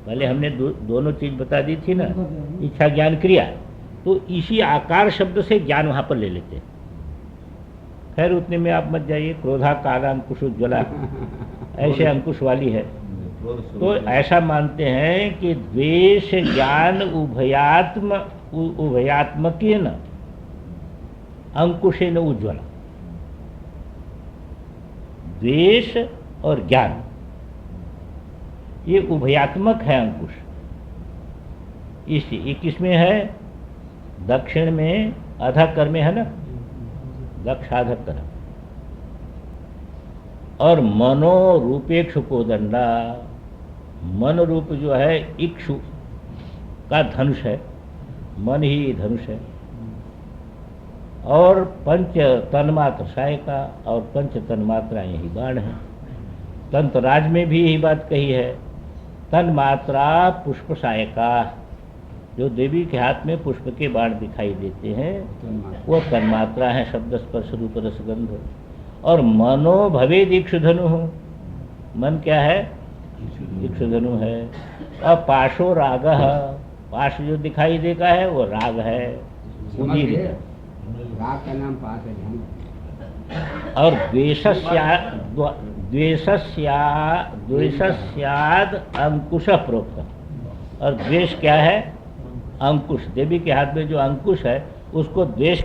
पहले हमने दोनों चीज बता दी थी ना, इच्छा ज्ञान क्रिया। तो इसी आकार शब्द से ज्ञान वहां पर ले लेते हैं। खैर उतने में आप मत जाइए। क्रोधाकार अंकुशोज्ज्वला ऐसे अंकुश वाली है। तो ऐसा मानते हैं कि द्वेष ज्ञान उभयात्मकेन अंकुशेन उज्ज्वला। द्वेष और ज्ञान ये उभयात्मक है अंकुश। ये किसमें है? दक्षिण में अधकर में है ना, दक्षाधकर। और मनो रूपेक्षु को दंडा, मन रूप जो है इक्षु का धनुष है, मन ही धनुष है। और पंच तन्मात्र सहायका और पंच तन्मात्रा यही बाण है। तंत्रराज में भी यही बात कही है। तन्मात्रा पुष्प सहायका, जो देवी के हाथ में पुष्प के बाण दिखाई देते हैं वो तन्मात्रा है, शब्द स्पर्श रूप रसगंध। और मनो भवे इक्षुधनु, मन क्या है? इक्षुधनु है। और पाशो राग, पाश जो दिखाई देता है वो राग है, उदीर है। राग का नाम पास है। और द्वेषस्याद अंकुश प्रोक्त। और द्वेष क्या है? अंकुश। देवी के हाथ में जो अंकुश है उसको द्वेष